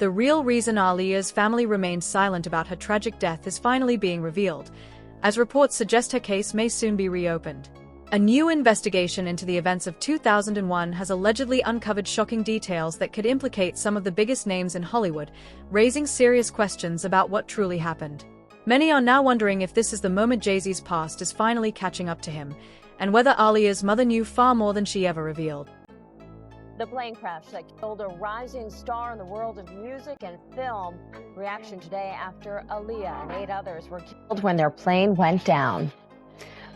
the real reason Aaliyah's family remained silent about her tragic death is finally being revealed, as reports suggest her case may soon be reopened. A new investigation into the events of 2001 has allegedly uncovered shocking details that could implicate some of the biggest names in Hollywood, raising serious questions about what truly happened. Many are now wondering if this is the moment Jay-Z's past is finally catching up to him, and whether Aaliyah's mother knew far more than she ever revealed. The plane crash that killed a rising star in the world of music and film. Reaction today after Aaliyah and 8 others were killed when their plane went down.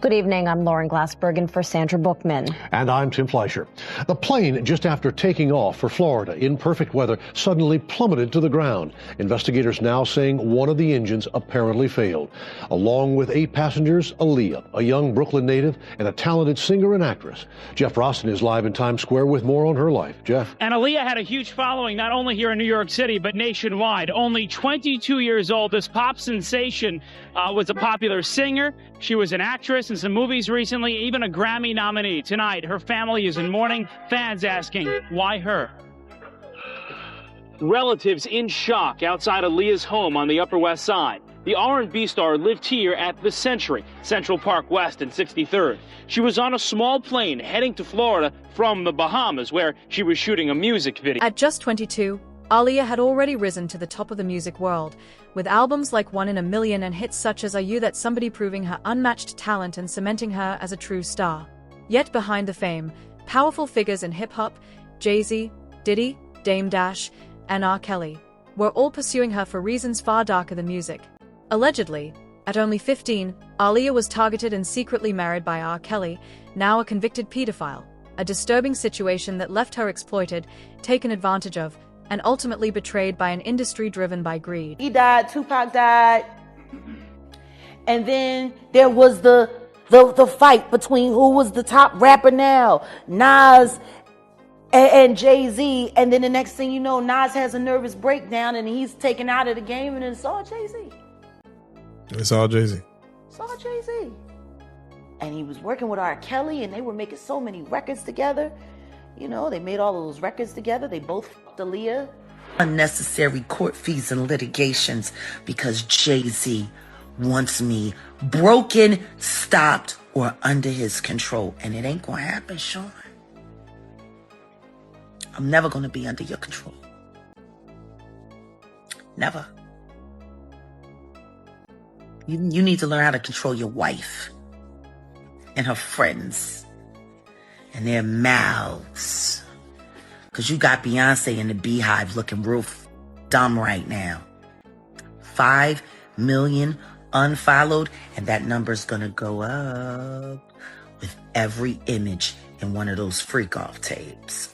Good evening, I'm Lauren Glassbergen for Sandra Bookman. And I'm Tim Fleischer. The plane, just after taking off for Florida in perfect weather, suddenly plummeted to the ground. Investigators now saying one of the engines apparently failed. Along with 8 passengers, Aaliyah, a young Brooklyn native and a talented singer and actress. Jeff Roston is live in Times Square with more on her life. Jeff? And Aaliyah had a huge following, not only here in New York City, but nationwide. Only 22 years old, this pop sensation was a popular singer. She was an actress in some movies recently, even a Grammy nominee. Tonight, her family is in mourning, fans asking, why her? Relatives in shock outside Aaliyah's home on the Upper West Side. The R&B star lived here at the Century, Central Park West and 63rd. She was on a small plane heading to Florida from the Bahamas, where she was shooting a music video. At just 22, Aaliyah had already risen to the top of the music world, with albums like One in a Million and hits such as Are You That Somebody, proving her unmatched talent and cementing her as a true star. Yet behind the fame, powerful figures in hip-hop, Jay-Z, Diddy, Dame Dash, and R. Kelly, were all pursuing her for reasons far darker than music. Allegedly, at only 15, Aaliyah was targeted and secretly married by R. Kelly, now a convicted pedophile, a disturbing situation that left her exploited, taken advantage of, and ultimately betrayed by an industry driven by greed. He died, Tupac died, and then there was the fight between who was the top rapper now, Nas and Jay-Z, and then the next thing you know, Nas has a nervous breakdown and he's taken out of the game, and it's all Jay-Z. It's all Jay-Z. It's all Jay-Z. And he was working with R. Kelly, and they were making so many records together. You know, they made all of those records together. They both fucked Aaliyah. Unnecessary court fees and litigations because Jay-Z wants me broken, stopped, or under his control. And it ain't gonna happen, Sean. I'm never gonna be under your control. Never. You need to learn how to control your wife and her friends and their mouths. Because you got Beyonce in the Beehive looking real dumb right now. 5 million unfollowed, and that number's gonna go up with every image in one of those freak-off tapes.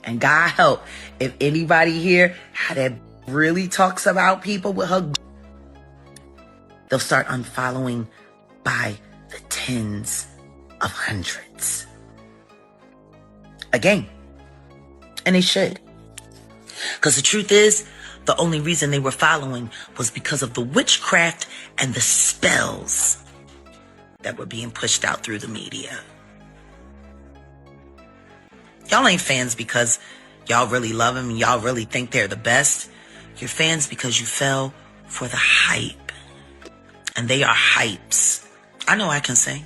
And God help, if anybody here that really talks about people with her, they'll start unfollowing by the tens of hundreds. Again. And they should. Because the truth is, the only reason they were following was because of the witchcraft and the spells that were being pushed out through the media. Y'all ain't fans because y'all really love them and y'all really think they're the best. You're fans because you fell for the hype. And they are hypes. I know I can sing.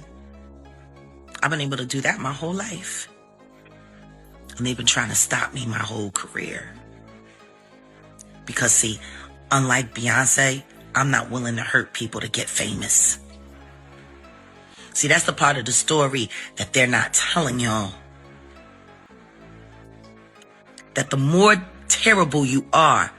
I've been able to do that my whole life. And they've been trying to stop me my whole career. Because see, unlike Beyonce, I'm not willing to hurt people to get famous. See, that's the part of the story that they're not telling y'all. That the more terrible you are,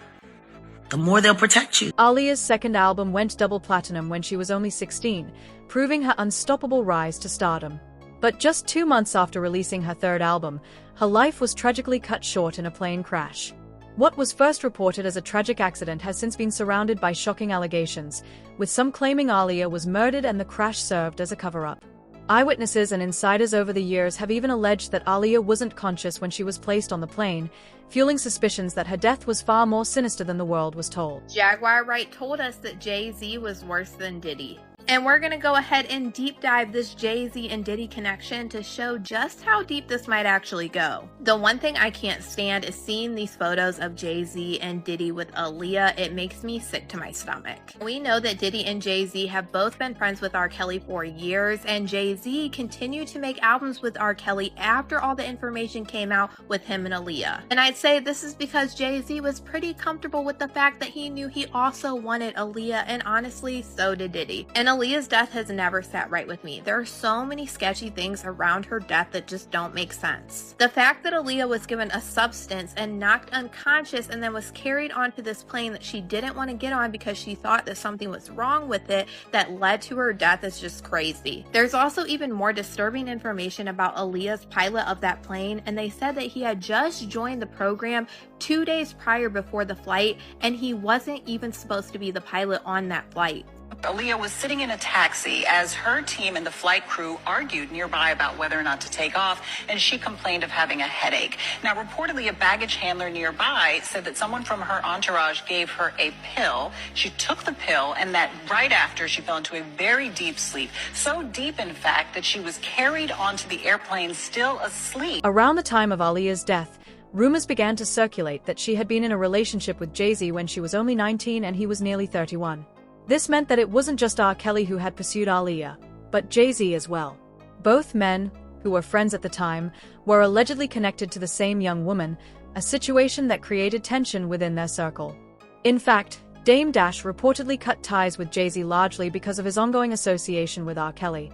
the more they'll protect you. Aaliyah's second album went double platinum when she was only 16, proving her unstoppable rise to stardom. But just 2 months after releasing her third album, her life was tragically cut short in a plane crash. What was first reported as a tragic accident has since been surrounded by shocking allegations, with some claiming Aaliyah was murdered and the crash served as a cover-up. Eyewitnesses and insiders over the years have even alleged that Aaliyah wasn't conscious when she was placed on the plane, fueling suspicions that her death was far more sinister than the world was told. Jaguar Wright told us that Jay-Z was worse than Diddy. And we're gonna go ahead and deep dive this Jay-Z and Diddy connection to show just how deep this might actually go. The one thing I can't stand is seeing these photos of Jay-Z and Diddy with Aaliyah. It makes me sick to my stomach. We know that Diddy and Jay-Z have both been friends with R. Kelly for years, and Jay-Z continued to make albums with R. Kelly after all the information came out with him and Aaliyah. And I'd say this is because Jay-Z was pretty comfortable with the fact that he knew he also wanted Aaliyah, and honestly, so did Diddy. And Aaliyah's death has never sat right with me. There are so many sketchy things around her death that just don't make sense. The fact that Aaliyah was given a substance and knocked unconscious and then was carried onto this plane that she didn't want to get on because she thought that something was wrong with it that led to her death is just crazy. There's also even more disturbing information about Aaliyah's pilot of that plane, and they said that he had just joined the program 2 days prior before the flight, and he wasn't even supposed to be the pilot on that flight. Aaliyah was sitting in a taxi as her team and the flight crew argued nearby about whether or not to take off, and she complained of having a headache. Now, reportedly, a baggage handler nearby said that someone from her entourage gave her a pill. She took the pill, and that right after, she fell into a very deep sleep. So deep, in fact, that she was carried onto the airplane still asleep. Around the time of Aaliyah's death, rumors began to circulate that she had been in a relationship with Jay-Z when she was only 19 and he was nearly 31. This meant that it wasn't just R. Kelly who had pursued Aaliyah, but Jay-Z as well. Both men, who were friends at the time, were allegedly connected to the same young woman, a situation that created tension within their circle. In fact, Dame Dash reportedly cut ties with Jay-Z largely because of his ongoing association with R. Kelly.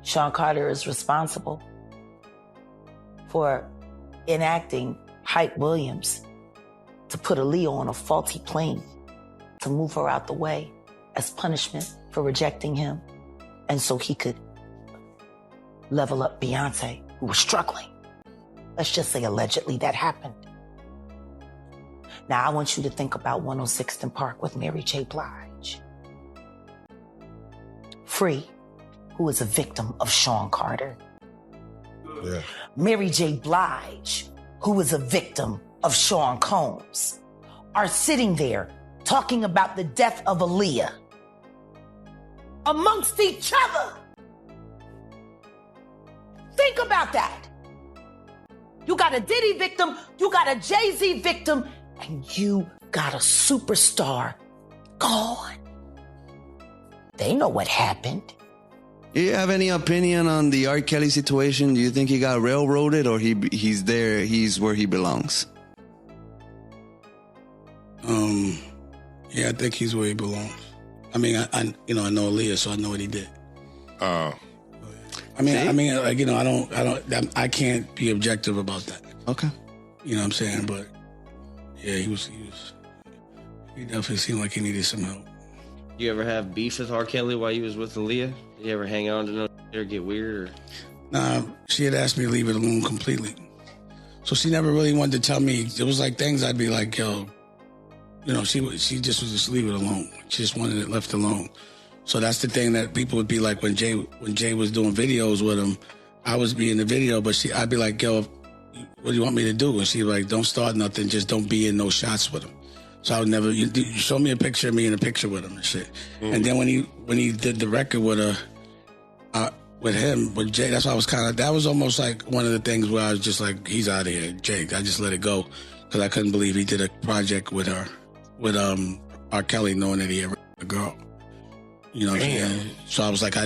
Sean Carter is responsible for enacting Hype Williams to put Aaliyah on a faulty plane, to move her out the way as punishment for rejecting him, and so he could level up Beyonce, who was struggling. Let's just say allegedly that happened. Now I want you to think about 106th and Park with Mary J. Blige. Free, who is a victim of Sean Carter. Yeah. Mary J. Blige, who is a victim of Sean Combs, are sitting there talking about the death of Aaliyah amongst each other. Think about that. You got a Diddy victim, you got a Jay-Z victim, and you got a superstar gone. They know what happened. Do you have any opinion on the R. Kelly situation? Do you think he got railroaded, or he's there, he's where he belongs? Yeah, I think he's where he belongs. I mean, I know Aaliyah, so I know what he did. Oh. I can't be objective about that. Okay. You know what I'm saying? But yeah, he definitely seemed like he needed some help. You ever have beef with R. Kelly while you was with Aaliyah? Did you ever hang on to no or get weird? Or? Nah, she had asked me to leave it alone completely. So she never really wanted to tell me. It was like things I'd be like, yo, she just was just leave it alone. She just wanted it left alone. So that's the thing that people would be like when Jay was doing videos with him, I was be in the video, but I'd be like, yo, what do you want me to do? And she'd be like, don't start nothing, just don't be in no shots with him. So I would never, you show me a picture of me in a picture with him and shit. Mm. And then when he did the record with Jay, that's why I was that was almost like one of the things where I was just like, he's out of here, Jake. I just let it go because I couldn't believe he did a project with her, with R. Kelly, knowing that he had a girl. You know what I'm saying? So I was like, if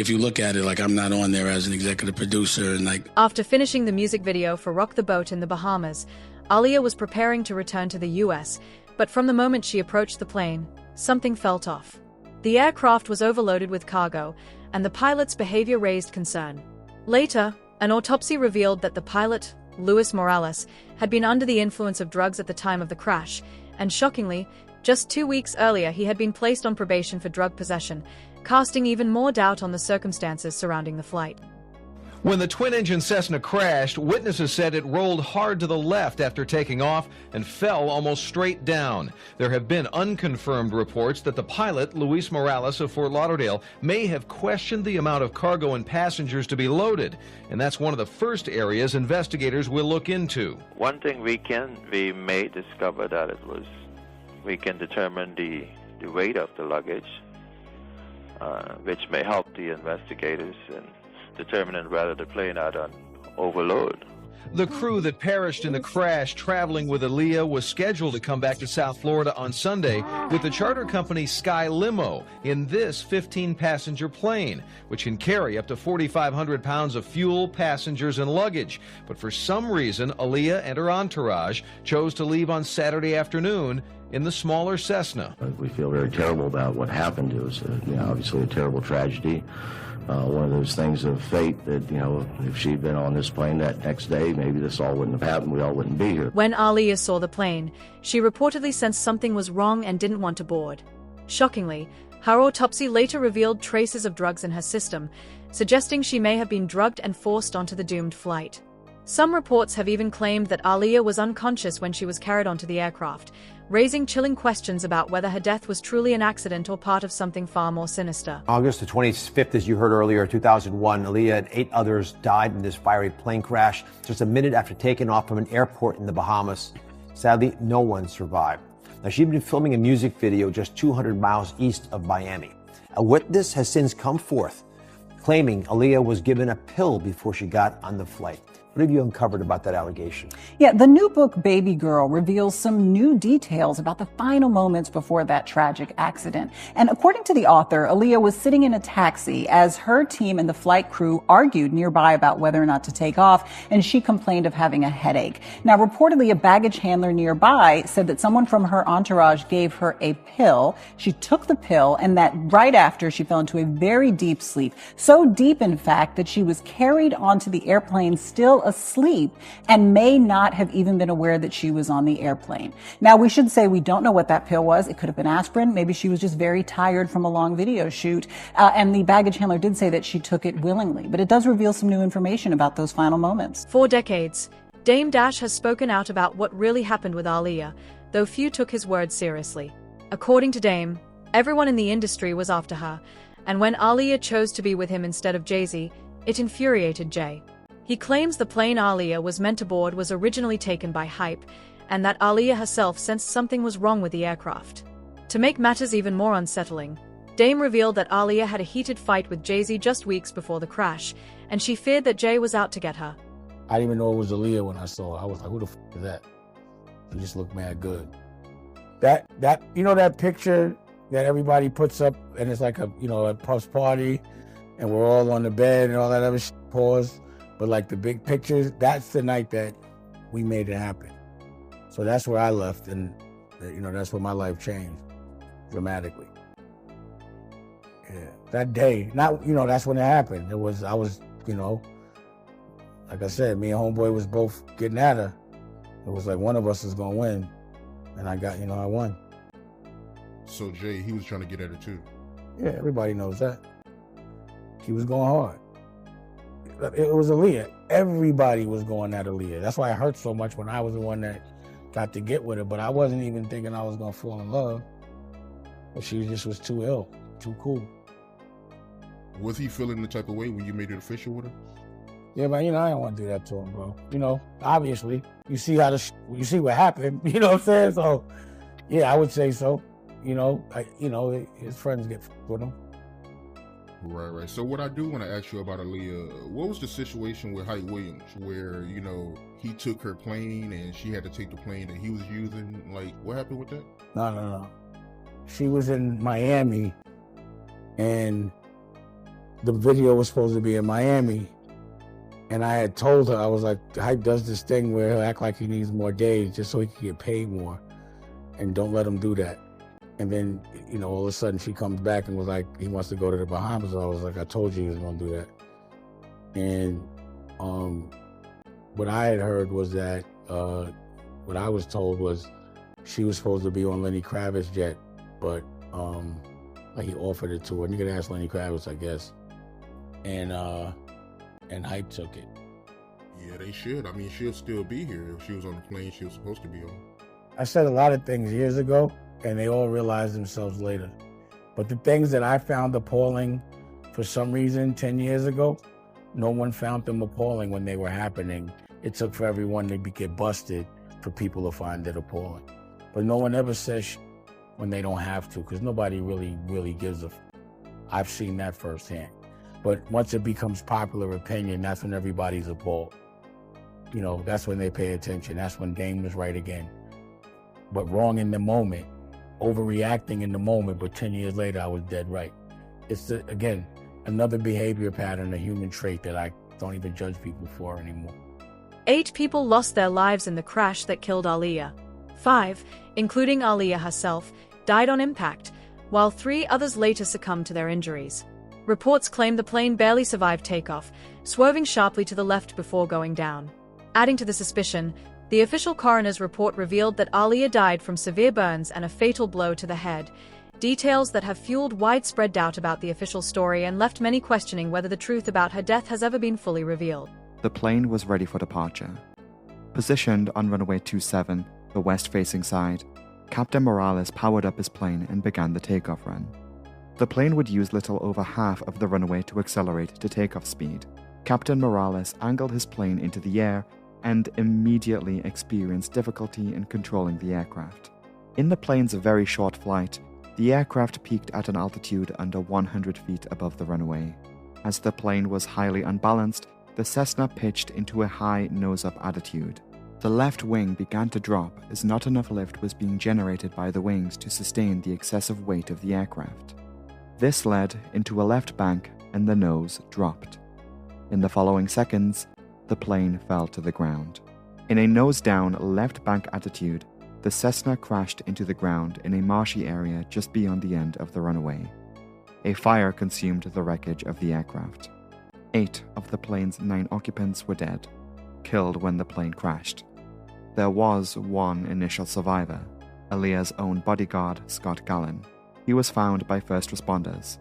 you look at it, like I'm not on there as an executive producer and like. After finishing the music video for Rock the Boat in the Bahamas, Aaliyah was preparing to return to the US, but from the moment she approached the plane, something felt off. The aircraft was overloaded with cargo, and the pilot's behavior raised concern. Later, an autopsy revealed that the pilot, Luis Morales, had been under the influence of drugs at the time of the crash, and shockingly, just 2 weeks earlier he had been placed on probation for drug possession, casting even more doubt on the circumstances surrounding the flight. When the twin-engine Cessna crashed, witnesses said it rolled hard to the left after taking off and fell almost straight down. There have been unconfirmed reports that the pilot, Luis Morales of Fort Lauderdale, may have questioned the amount of cargo and passengers to be loaded, and that's one of the first areas investigators will look into. One thing we may discover that we can determine the the weight of the luggage, which may help the investigators in determining whether the plane had an overload. The crew that perished in the crash traveling with Aaliyah was scheduled to come back to South Florida on Sunday with the charter company Sky Limo in this 15-passenger plane, which can carry up to 4,500 pounds of fuel, passengers, and luggage. But for some reason, Aaliyah and her entourage chose to leave on Saturday afternoon in the smaller Cessna. We feel very terrible about what happened. It was, obviously a terrible tragedy. One of those things of fate that, if she'd been on this plane that next day, maybe this all wouldn't have happened. We all wouldn't be here. When Aaliyah saw the plane, she reportedly sensed something was wrong and didn't want to board. Shockingly, her autopsy later revealed traces of drugs in her system, suggesting she may have been drugged and forced onto the doomed flight. Some reports have even claimed that Aaliyah was unconscious when she was carried onto the aircraft, raising chilling questions about whether her death was truly an accident or part of something far more sinister. August the 25th, as you heard earlier, 2001, Aaliyah and 8 others died in this fiery plane crash just a minute after taking off from an airport in the Bahamas. Sadly, no one survived. Now, she'd been filming a music video just 200 miles east of Miami. A witness has since come forth, claiming Aaliyah was given a pill before she got on the flight. What have you uncovered about that allegation? Yeah, the new book, Baby Girl, reveals some new details about the final moments before that tragic accident. And according to the author, Aaliyah was sitting in a taxi as her team and the flight crew argued nearby about whether or not to take off, and she complained of having a headache. Now, reportedly, a baggage handler nearby said that someone from her entourage gave her a pill. She took the pill, and that right after, she fell into a very deep sleep. So deep, in fact, that she was carried onto the airplane still asleep and may not have even been aware that she was on the airplane. Now, we should say we don't know what that pill was. It could have been aspirin. Maybe she was just very tired from a long video shoot. And the baggage handler did say that she took it willingly. But it does reveal some new information about those final moments. For decades, Dame Dash has spoken out about what really happened with Aaliyah, though few took his words seriously. According to Dame, everyone in the industry was after her, and when Aaliyah chose to be with him instead of Jay-Z, it infuriated Jay. He claims the plane Aaliyah was meant to board was originally taken by Hype, and that Aaliyah herself sensed something was wrong with the aircraft. To make matters even more unsettling, Dame revealed that Aaliyah had a heated fight with Jay-Z just weeks before the crash, and she feared that Jay was out to get her. I didn't even know it was Aaliyah when I saw her. I was like, who the f*** is that? She just looked mad good. That that picture that everybody puts up, and it's like a Puff's party, and we're all on the bed and all that other shit, pause. But like the big pictures, that's the night that we made it happen. So that's where I left, and that's where my life changed dramatically. Yeah, that day, that's when it happened. I was, like I said, me and homeboy was both getting at her. It was like one of us is gonna win, and I won. So Jay, he was trying to get at her too. Yeah, everybody knows that. He was going hard. It was Aaliyah. Everybody was going at Aaliyah. That's why it hurt so much when I was the one that got to get with her. But I wasn't even thinking I was going to fall in love. But she just was too ill, too cool. Was he feeling the type of way when you made it official with her? Yeah, but I don't want to do that to him, bro. Obviously, you see you see what happened. You know what I'm saying? So, yeah, I would say so. His friends get with him. Right. So what I do want to ask you about Aaliyah, what was the situation with Hype Williams where, he took her plane and she had to take the plane that he was using? Like, what happened with that? No. She was in Miami, and the video was supposed to be in Miami. And I had told her, I was like, Hype does this thing where he'll act like he needs more days just so he can get paid more. And don't let him do that. And then, all of a sudden she comes back and was like, he wants to go to the Bahamas. I was like, I told you he was going to do that. And what I had heard was that, what I was told was she was supposed to be on Lenny Kravitz's jet, but he offered it to her. And you can ask Lenny Kravitz, I guess. And Hype took it. Yeah, they should. I mean, she'll still be here. If she was on the plane she was supposed to be on. I said a lot of things years ago, and they all realized themselves later. But the things that I found appalling for some reason 10 years ago, no one found them appalling when they were happening. It took for everyone to get busted for people to find it appalling. But no one ever says when they don't have to, because nobody really gives a. I've seen that firsthand. But once it becomes popular opinion, that's when everybody's appalled. You know, that's when they pay attention. That's when Dame was right again. But wrong in the moment, overreacting in the moment, but 10 years later, I was dead right. It's, again, another behavior pattern, a human trait that I don't even judge people for anymore. 8 people lost their lives in the crash that killed Aaliyah. 5, including Aaliyah herself, died on impact, while 3 others later succumbed to their injuries. Reports claim the plane barely survived takeoff, swerving sharply to the left before going down. Adding to the suspicion, the official coroner's report revealed that Aaliyah died from severe burns and a fatal blow to the head, details that have fueled widespread doubt about the official story and left many questioning whether the truth about her death has ever been fully revealed. The plane was ready for departure. Positioned on runway 27, the west-facing side, Captain Morales powered up his plane and began the takeoff run. The plane would use little over half of the runway to accelerate to takeoff speed. Captain Morales angled his plane into the air and immediately experienced difficulty in controlling the aircraft. In the plane's very short flight, the aircraft peaked at an altitude under 100 feet above the runway. As the plane was highly unbalanced, the Cessna pitched into a high nose-up attitude. The left wing began to drop as not enough lift was being generated by the wings to sustain the excessive weight of the aircraft. This led into a left bank and the nose dropped. In the following seconds, the plane fell to the ground. In a nose-down left bank attitude, the Cessna crashed into the ground in a marshy area just beyond the end of the runway. A fire consumed the wreckage of the aircraft. 8 of the plane's 9 occupants were dead, killed when the plane crashed. There was one initial survivor, Aaliyah's own bodyguard, Scott Gallen. He was found by first responders,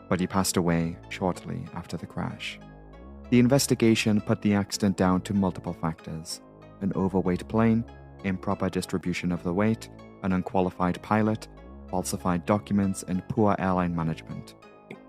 but he passed away shortly after the crash. The investigation put the accident down to multiple factors: an overweight plane, improper distribution of the weight, an unqualified pilot, falsified documents, and poor airline management.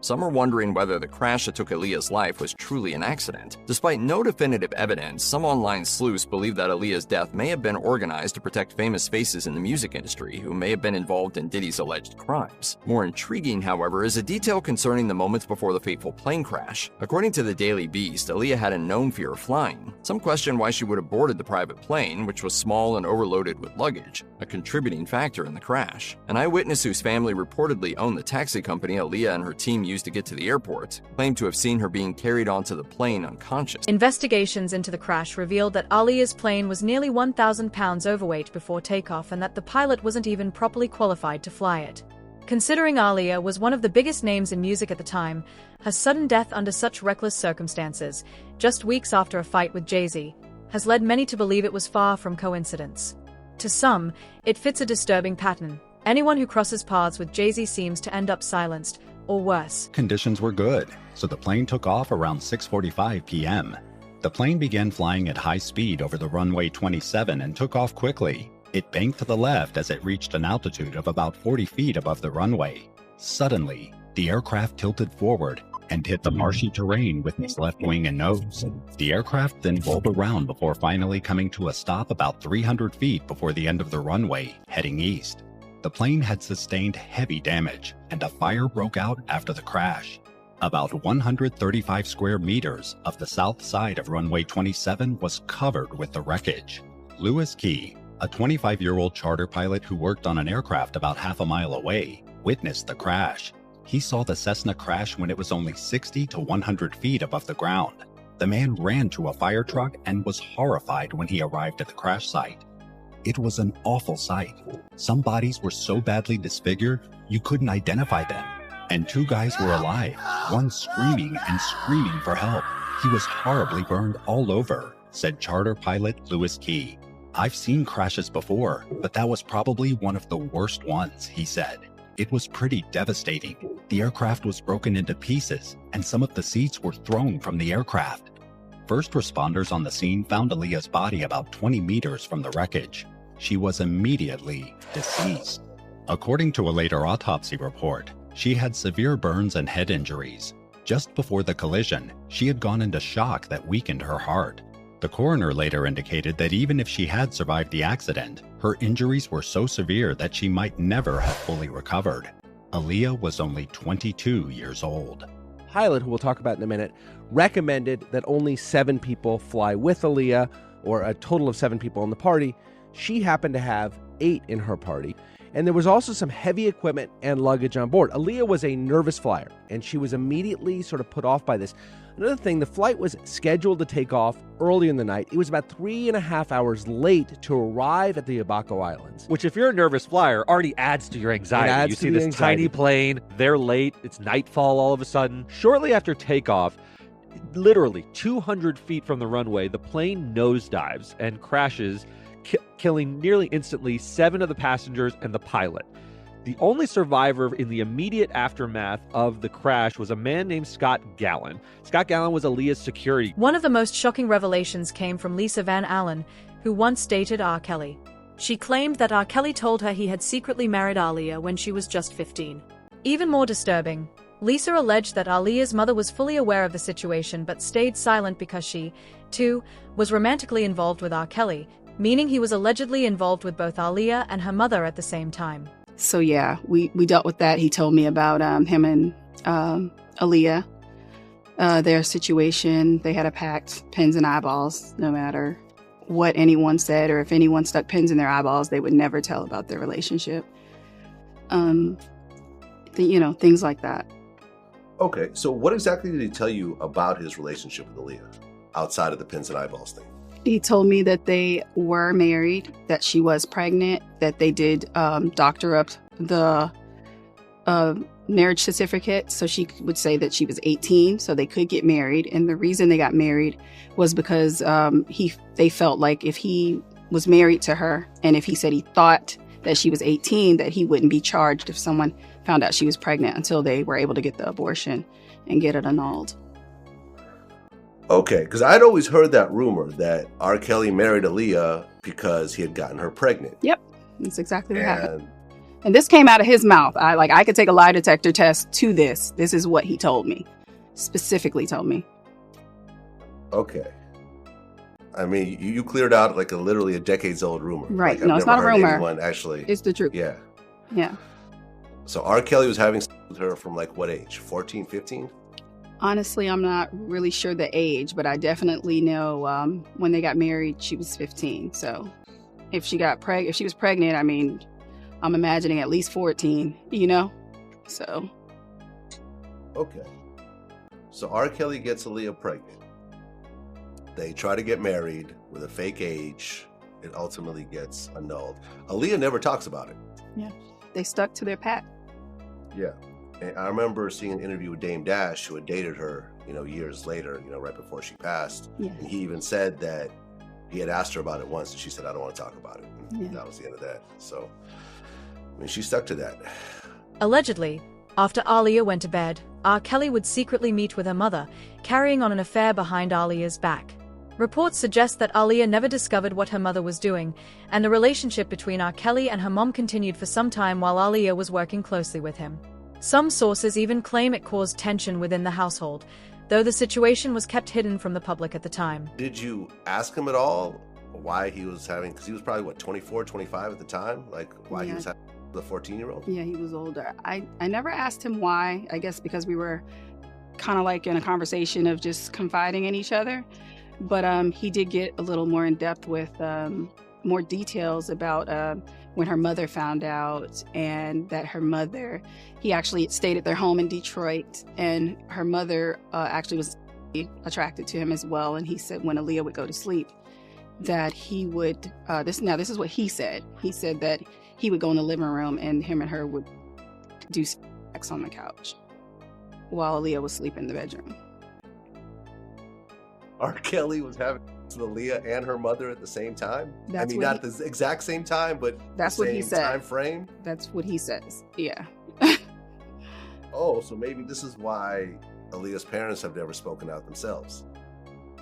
Some are wondering whether the crash that took Aaliyah's life was truly an accident. Despite no definitive evidence, some online sleuths believe that Aaliyah's death may have been organized to protect famous faces in the music industry who may have been involved in Diddy's alleged crimes. More intriguing, however, is a detail concerning the moments before the fateful plane crash. According to the Daily Beast, Aaliyah had a known fear of flying. Some question why she would have boarded the private plane, which was small and overloaded with luggage, a contributing factor in the crash. An eyewitness whose family reportedly owned the taxi company Aaliyah and her team used to get to the airport claimed to have seen her being carried onto the plane unconscious. Investigations into the crash revealed that Aaliyah's plane was nearly 1,000 pounds overweight before takeoff and that the pilot wasn't even properly qualified to fly it. Considering Aaliyah was one of the biggest names in music at the time, her sudden death under such reckless circumstances, just weeks after a fight with Jay-Z, has led many to believe it was far from coincidence. To some, it fits a disturbing pattern. Anyone who crosses paths with Jay-Z seems to end up silenced, or worse. Conditions were good, so the plane took off around 6:45 p.m. The plane began flying at high speed over the runway 27 and took off quickly. It banked to the left as it reached an altitude of about 40 feet above the runway. Suddenly, the aircraft tilted forward and hit the marshy terrain with its left wing and nose. The aircraft then rolled around before finally coming to a stop about 300 feet before the end of the runway, heading east. The plane had sustained heavy damage, and a fire broke out after the crash. About 135 square meters of the south side of runway 27 was covered with the wreckage. Lewis Key, a 25-year-old charter pilot who worked on an aircraft about half a mile away, witnessed the crash. He saw the Cessna crash when it was only 60 to 100 feet above the ground. The man ran to a fire truck and was horrified when he arrived at the crash site. It was an awful sight. Some bodies were so badly disfigured, you couldn't identify them. And 2 guys were alive, one screaming and screaming for help. He was horribly burned all over, said charter pilot Lewis Key. I've seen crashes before, but that was probably one of the worst ones, he said. It was pretty devastating. The aircraft was broken into pieces, and some of the seats were thrown from the aircraft. First responders on the scene found Aaliyah's body about 20 meters from the wreckage. She was immediately deceased. According to a later autopsy report, she had severe burns and head injuries. Just before the collision, she had gone into shock that weakened her heart. The coroner later indicated that even if she had survived the accident, her injuries were so severe that she might never have fully recovered. Aaliyah was only 22 years old. Pilot, who we'll talk about in a minute, recommended that only 7 people fly with Aaliyah, or a total of 7 people in the party. She happened to have 8 in her party. And there was also some heavy equipment and luggage on board. Aaliyah was a nervous flyer, and she was immediately sort of put off by this. Another thing, the flight was scheduled to take off early in the night. It was about 3.5 hours late to arrive at the Abaco Islands. Which, if you're a nervous flyer, already adds to your anxiety. You see this tiny plane, they're late, it's nightfall all of a sudden. Shortly after takeoff, literally 200 feet from the runway, the plane nosedives and crashes, killing nearly instantly 7 of the passengers and the pilot. The only survivor in the immediate aftermath of the crash was a man named Scott Gallen. Scott Gallen was Aaliyah's security. One of the most shocking revelations came from Lisa Van Allen, who once dated R. Kelly. She claimed that R. Kelly told her he had secretly married Aaliyah when she was just 15. Even more disturbing, Lisa alleged that Aaliyah's mother was fully aware of the situation but stayed silent because she, too, was romantically involved with R. Kelly, meaning he was allegedly involved with both Aaliyah and her mother at the same time. So yeah, we dealt with that. He told me about him and Aaliyah, their situation. They had a pact, pins and eyeballs. No matter what anyone said or if anyone stuck pins in their eyeballs, they would never tell about their relationship. Things like that. Okay, so what exactly did he tell you about his relationship with Aaliyah outside of the pins and eyeballs thing? He told me that they were married, that she was pregnant, that they did doctor up the marriage certificate so she would say that she was 18 so they could get married. And the reason they got married was because they felt like if he was married to her and if he said he thought that she was 18, that he wouldn't be charged if someone found out she was pregnant until they were able to get the abortion and get it annulled. Okay, because I'd always heard that rumor that R. Kelly married Aaliyah because he had gotten her pregnant. Yep, that's exactly what happened. And this came out of his mouth. I could take a lie detector test to this. This is what he told me, specifically told me. Okay. I mean, you cleared out literally a decades old rumor. Right. Like, no, it's not a rumor. Actually, it's the truth. Yeah. Yeah. So R. Kelly was having sex with her from what age? 14, 15? Honestly, I'm not really sure the age, but I definitely know when they got married, she was 15. So if she was pregnant, I mean, I'm imagining at least 14, So. Okay. So R. Kelly gets Aaliyah pregnant. They try to get married with a fake age. It ultimately gets annulled. Aaliyah never talks about it. Yeah. They stuck to their pact. Yeah. And I remember seeing an interview with Dame Dash, who had dated her, years later, right before she passed. Yeah. And he even said that he had asked her about it once, and she said, "I don't want to talk about it." And that was the end of that. So, I mean, she stuck to that. Allegedly, after Aaliyah went to bed, R. Kelly would secretly meet with her mother, carrying on an affair behind Aaliyah's back. Reports suggest that Aaliyah never discovered what her mother was doing, and the relationship between R. Kelly and her mom continued for some time while Aaliyah was working closely with him. Some sources even claim it caused tension within the household, though the situation was kept hidden from the public at the time. Did you ask him at all why he was having, because he was probably, 24, 25 at the time? Why he was having the 14-year-old? Yeah, he was older. I never asked him why, I guess because we were kind of in a conversation of just confiding in each other. But he did get a little more in depth with more details about when her mother found out, and that her mother, he actually stayed at their home in Detroit, and her mother actually was attracted to him as well. And he said when Aaliyah would go to sleep, that he would, this is what he said. He said that he would go in the living room and him and her would do sex on the couch while Aaliyah was sleeping in the bedroom. R. Kelly was having sex with Aaliyah and her mother at the same time? That's not the exact same time, but that's the what he same said. time frame? That's what he says, yeah. Oh, so maybe this is why Aaliyah's parents have never spoken out themselves.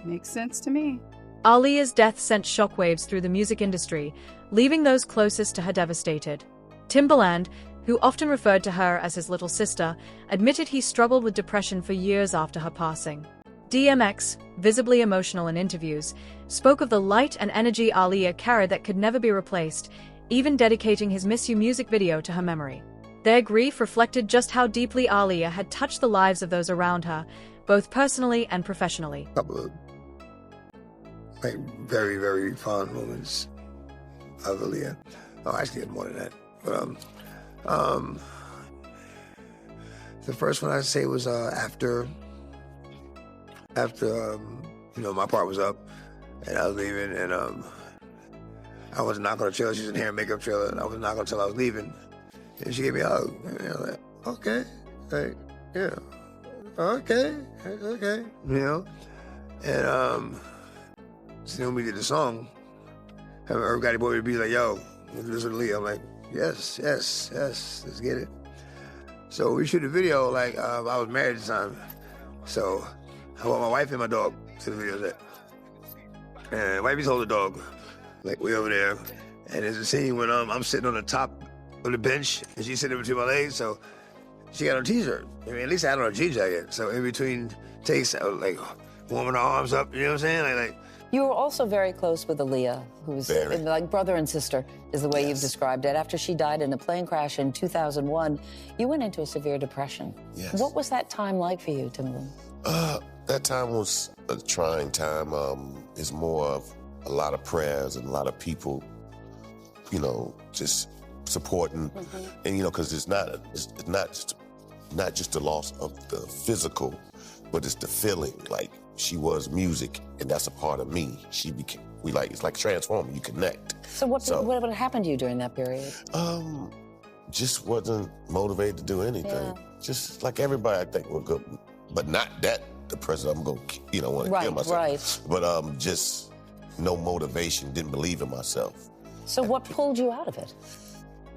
Makes sense to me. Aaliyah's death sent shockwaves through the music industry, leaving those closest to her devastated. Timbaland, who often referred to her as his little sister, admitted he struggled with depression for years after her passing. DMX, visibly emotional in interviews, spoke of the light and energy Aaliyah carried that could never be replaced, even dedicating his Miss You music video to her memory. Their grief reflected just how deeply Aaliyah had touched the lives of those around her, both personally and professionally. A couple of very, very fond moments of Aaliyah. Oh, actually, more than that. But the first one I'd say was after my part was up and I was leaving, and I was not going to trailer. She was in hair and makeup trailer, and I was not going to tell I was leaving. And she gave me a hug. And I was like, okay, like, yeah, okay, And so when we did the song, everybody boy would be like, yo, this is Aaliyah. I'm like, yes, let's get it. So we shoot the video, like, I was married at the time. So I brought my wife and my dog to the video set. And wifey's holding the dog, like way over there. And there's a scene when I'm sitting on the top of the bench and she's sitting between my legs, so she got on a t-shirt. I mean, at least I had on a jean jacket. So in between takes, I was like warming her arms up, you know what I'm saying? Like you were also very close with Aaliyah, who's like brother and sister, is the way you've described it. After she died in a plane crash in 2001, you went into a severe depression. Yes. What was that time like for you, Timberland? That time was a trying time. It's more of a lot of prayers and a lot of people, just supporting, and because it's not just the loss of the physical, but it's the feeling. Like she was music, and that's a part of me. She became. It's like transforming. You connect. So what happened to you during that period? Just wasn't motivated to do anything. Yeah. Just like everybody, I think we're good, but not that depressed. I'm gonna, want to kill myself. Right. But just no motivation. Didn't believe in myself. So what pulled you out of it?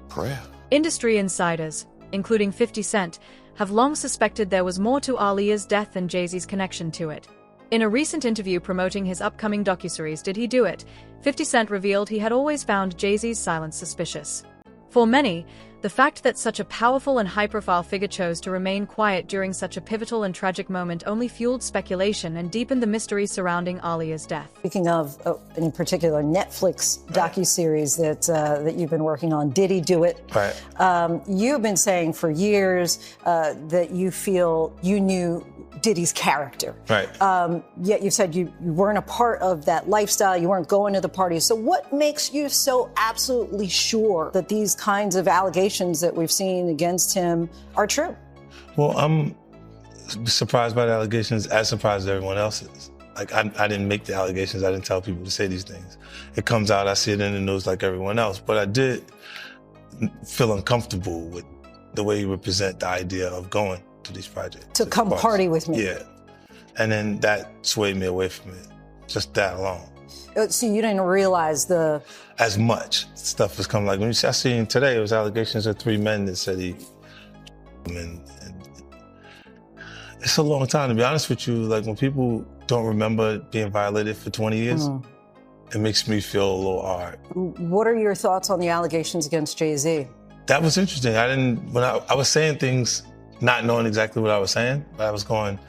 Prayer. Industry insiders, including 50 Cent, have long suspected there was more to Aaliyah's death than Jay-Z's connection to it. In a recent interview promoting his upcoming docuseries Did He Do It?, 50 Cent revealed he had always found Jay-Z's silence suspicious. For many, the fact that such a powerful and high-profile figure chose to remain quiet during such a pivotal and tragic moment only fueled speculation and deepened the mystery surrounding Aaliyah's death. Speaking of, in particular, Netflix docuseries that you've been working on, Did He Do It? Right. You've been saying for years that you feel you knew Diddy's character. Right. Yet you said you weren't a part of that lifestyle, you weren't going to the parties. So what makes you so absolutely sure that these kinds of allegations that we've seen against him are true? Well, I'm surprised by the allegations, as surprised as everyone else is. Like, I didn't make the allegations. I didn't tell people to say these things. It comes out, I see it in the news like everyone else. But I did feel uncomfortable with the way you would present the idea of going to these projects. To come party with me. Yeah. And then that swayed me away from it. Just that alone. So you didn't realize as much stuff was coming. Like when I seen today, it was allegations of 3 men that said he. And it's a long time, to be honest with you. Like when people don't remember being violated for 20 years, it makes me feel a little hard. What are your thoughts on the allegations against Jay-Z? That was interesting. When I was saying things, not knowing exactly what I was saying, but I was going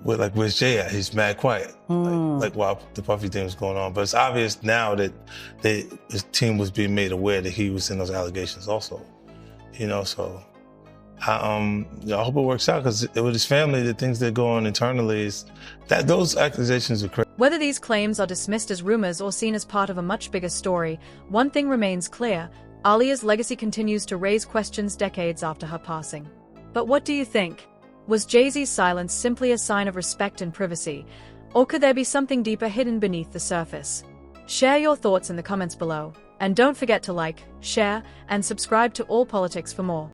with where's Jay at? He's mad quiet. Like while the Puffy thing was going on. But it's obvious now that his team was being made aware that he was in those allegations also. So I hope it works out, because with his family, the things that go on internally is that those accusations are crazy. Whether these claims are dismissed as rumors or seen as part of a much bigger story, one thing remains clear: Aaliyah's legacy continues to raise questions decades after her passing. But what do you think? Was Jay-Z's silence simply a sign of respect and privacy, or could there be something deeper hidden beneath the surface? Share your thoughts in the comments below, and don't forget to like, share, and subscribe to All Politics for more.